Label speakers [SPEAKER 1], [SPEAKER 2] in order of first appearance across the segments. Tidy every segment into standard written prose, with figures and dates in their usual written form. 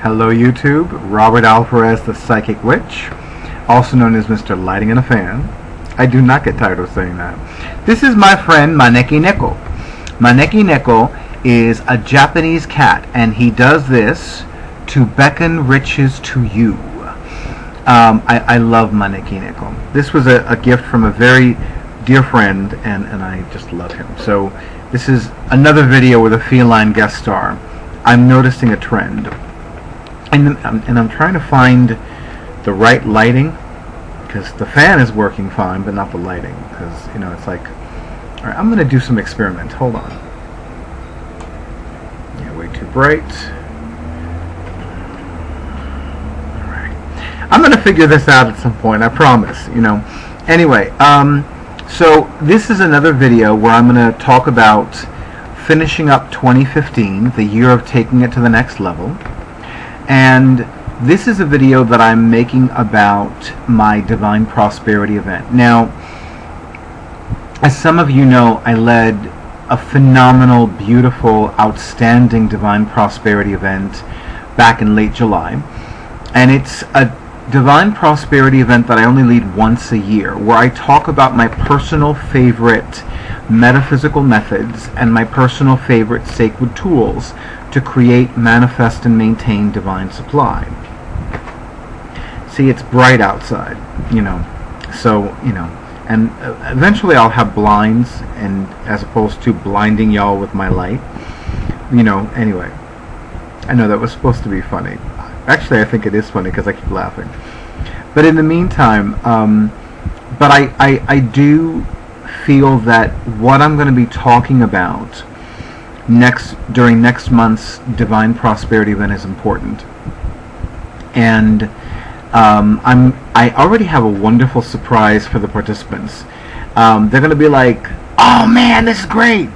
[SPEAKER 1] Hello YouTube, Robert Alvarez the Psychic Witch, also known as Mr. Lighting in a Fan. I do not get tired of saying that. This is my friend Maneki Neko. Maneki Neko is a Japanese cat, and he does this to beckon riches to you. I love Maneki Neko. This was a gift from a very dear friend, and I just love him. So this is another video with a feline guest star. I'm noticing a trend. And I'm trying to find the right lighting, because the fan is working fine, but not the lighting, because, you know, it's like, all right, I'm going to do some experiment. Hold on. Yeah, way too bright. All right. I'm going to figure this out at some point, I promise, you know. Anyway, so this is another video where I'm going to talk about finishing up 2015, the year of taking it to the next level. And this is a video that I'm making about my Divine Prosperity event. Now, as some of you know, I led a phenomenal, beautiful, outstanding Divine Prosperity event back in late July. And it's a Divine Prosperity event that I only lead once a year, where I talk about my personal favorite metaphysical methods and my personal favorite sacred tools to create, manifest, and maintain divine supply. See, it's bright outside, you know, so, you know, and eventually I'll have blinds, and as opposed to blinding y'all with my light, you know. Anyway, I know that was supposed to be funny. Actually, I think it is funny because I keep laughing. But in the meantime, but I do feel that what I'm going to be talking about during next month's Divine Prosperity event is important. And I already have a wonderful surprise for the participants. They're going to be like, "Oh man, this is great!"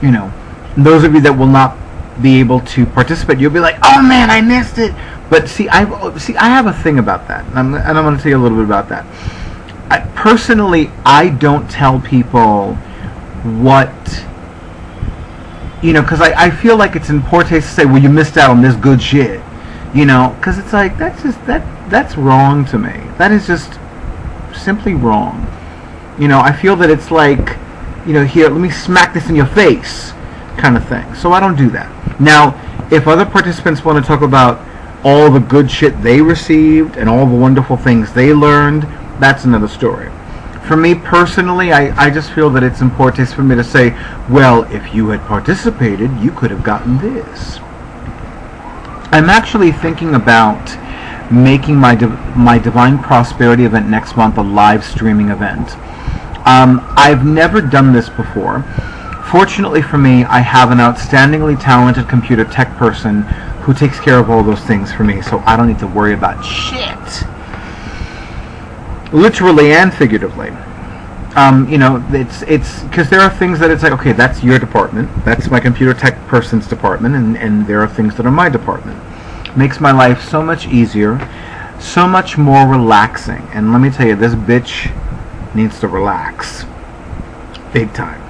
[SPEAKER 1] You know, those of you that will not be able to participate, you'll be like, "Oh man, I missed it." But see, I have a thing about that, and I'm going to tell you a little bit about that. Personally, I don't tell people what, you know, because I feel like it's in poor taste to say, "Well, you missed out on this good shit," you know, because it's like, that's wrong to me. That is just simply wrong. You know, I feel that it's like, you know, here, let me smack this in your face kind of thing. So I don't do that. Now, if other participants want to talk about all the good shit they received and all the wonderful things they learned, that's another story. For me personally, I just feel that it's important for me to say, well, if you had participated, you could have gotten this. I'm actually thinking about making my Divine Prosperity event next month a live streaming event. I've never done this before. Fortunately for me, I have an outstandingly talented computer tech person who takes care of all those things for me, so I don't need to worry about shit. Literally and figuratively. You know, it's because there are things that it's like, okay, that's your department, that's my computer tech person's department, and there are things that are my department. Makes my life so much easier, so much more relaxing. And let me tell you, this bitch needs to relax. Big time.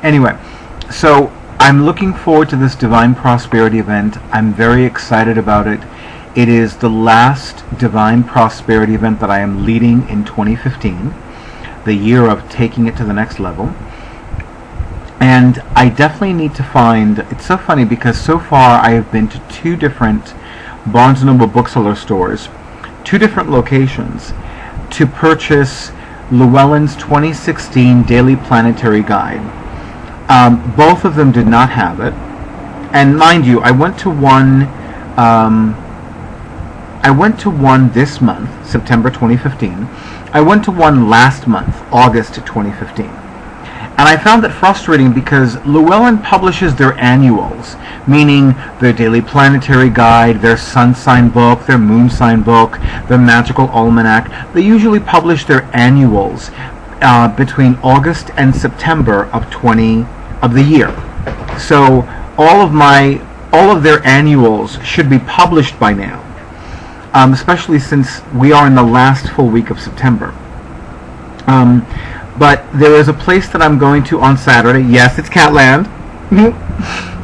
[SPEAKER 1] Anyway, so I'm looking forward to this Divine Prosperity event. I'm very excited about it. It is the last Divine Prosperity event that I am leading in 2015, the year of taking it to the next level. And I definitely need to find, it's so funny because so far I have been to 2 different Barnes & Noble bookseller stores, 2 different locations, to purchase Llewellyn's 2016 Daily Planetary Guide. Both of them did not have it. And mind you, I went to one this month, September 2015. I went to one last month, August 2015. And I found it frustrating because Llewellyn publishes their annuals, meaning their Daily Planetary Guide, their Sun Sign book, their Moon Sign book, their Magical Almanac. They usually publish their annuals between August and September of the year. So all of their annuals should be published by now. Especially since we are in the last full week of September. But there is a place that I'm going to on Saturday. Yes, it's Catland.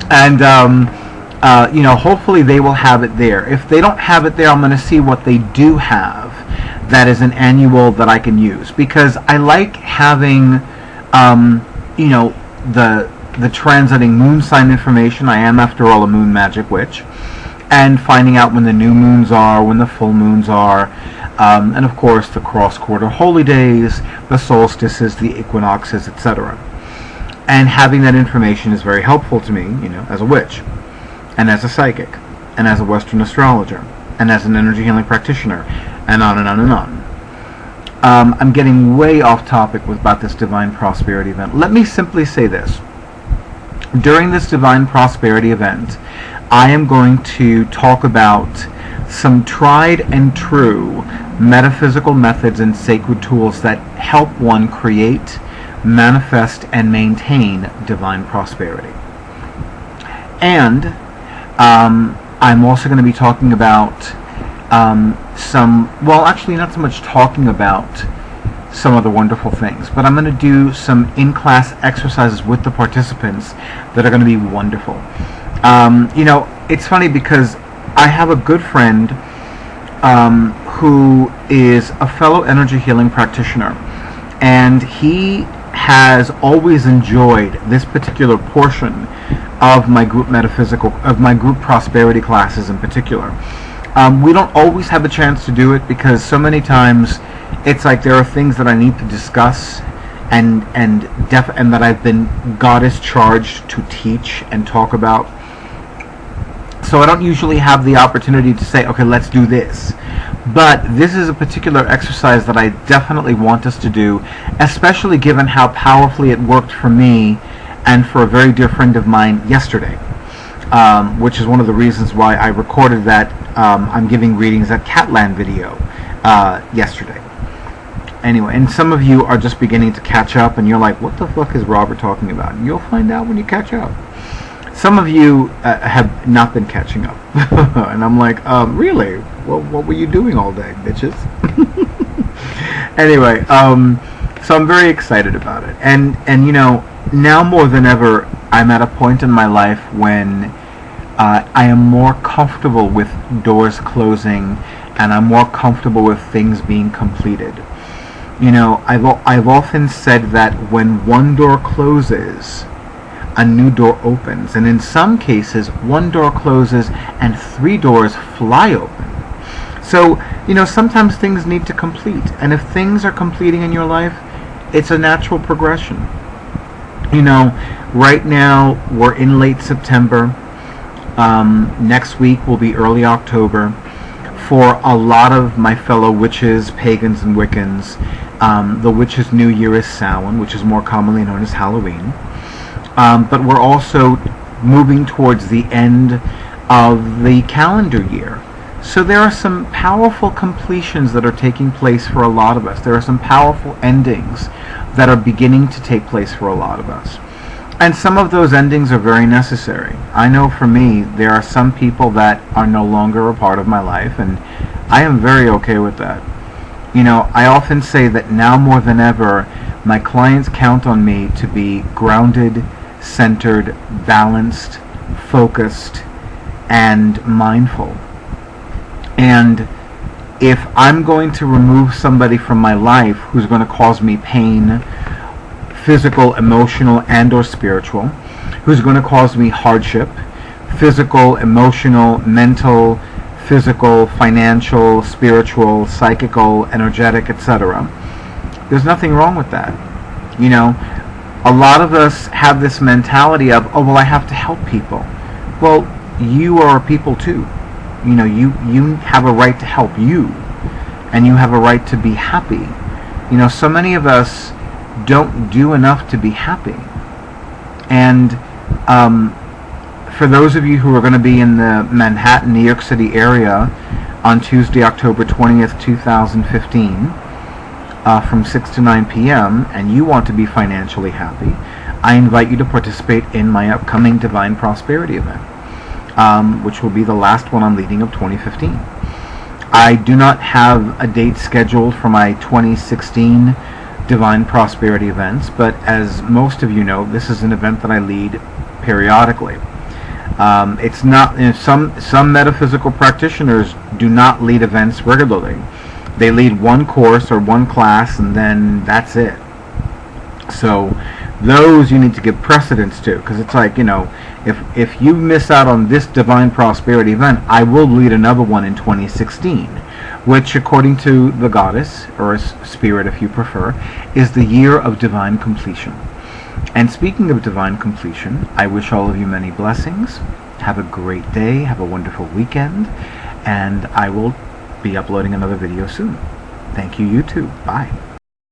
[SPEAKER 1] And hopefully they will have it there. If they don't have it there, I'm going to see what they do have that is an annual that I can use, because I like having, the transiting moon sign information. I am, after all, a moon magic witch, and finding out when the new moons are, when the full moons are, and of course the cross-quarter holy days, the solstices, the equinoxes, etc. And having that information is very helpful to me, as a witch, and as a psychic, and as a Western astrologer, and as an energy healing practitioner, and on and on and on. I'm getting way off topic about this Divine Prosperity event. Let me simply say this. During this Divine Prosperity event, I am going to talk about some tried and true metaphysical methods and sacred tools that help one create, manifest, and maintain divine prosperity. And I'm also going to be talking about actually not so much talking about some of the wonderful things, but I'm going to do some in-class exercises with the participants that are going to be wonderful. It's funny because I have a good friend who is a fellow energy healing practitioner, and he has always enjoyed this particular portion of my group prosperity classes in particular. We don't always have a chance to do it because so many times it's like there are things that I need to discuss and that I've been goddess charged to teach and talk about. So I don't usually have the opportunity to say, okay, let's do this. But this is a particular exercise that I definitely want us to do, especially given how powerfully it worked for me and for a very dear friend of mine yesterday, which is one of the reasons why I recorded that I'm giving readings at Catland video yesterday. Anyway, and some of you are just beginning to catch up, and you're like, what the fuck is Robert talking about? And you'll find out when you catch up. Some of you have not been catching up. And I'm like, really? Well, what were you doing all day, bitches? Anyway, so I'm very excited about it. And now more than ever, I'm at a point in my life when I am more comfortable with doors closing, and I'm more comfortable with things being completed. I've often said that when one door closes, a new door opens, and in some cases one door closes and 3 doors fly open. So sometimes things need to complete, and if things are completing in your life, it's a natural progression. Right now we're in late September. Next week will be early October. For a lot of my fellow witches, pagans, and Wiccans, the witches' New Year is Samhain, which is more commonly known as Halloween. But we're also moving towards the end of the calendar year. So there are some powerful completions that are taking place for a lot of us. There are some powerful endings that are beginning to take place for a lot of us. And some of those endings are very necessary. I know for me, there are some people that are no longer a part of my life, and I am very okay with that. I often say that now more than ever, my clients count on me to be grounded, centered, balanced, focused, and mindful. And if I'm going to remove somebody from my life who's going to cause me pain, physical, emotional, and or spiritual, who's going to cause me hardship, physical, emotional, mental, physical, financial, spiritual, psychical, energetic, etc., there's nothing wrong with that. A lot of us have this mentality of, oh, well, I have to help people. Well, you are people too. You have a right to help you, and you have a right to be happy. So many of us don't do enough to be happy. And for those of you who are going to be in the Manhattan, New York City area on Tuesday, October 20th, 2015, from 6 to 9 p.m., and you want to be financially happy, I invite you to participate in my upcoming Divine Prosperity event, which will be the last one I'm leading of 2015. I do not have a date scheduled for my 2016 Divine Prosperity events, but as most of you know, this is an event that I lead periodically. It's not, some metaphysical practitioners do not lead events regularly. They lead one course or one class, and then that's it. So those you need to give precedence to, because it's like, if you miss out on this Divine Prosperity event, I will lead another one in 2016, which, according to the goddess, or spirit if you prefer, is the year of divine completion. And speaking of divine completion, I wish all of you many blessings. Have a great day, have a wonderful weekend, and I will be uploading another video soon. Thank you, YouTube. Bye.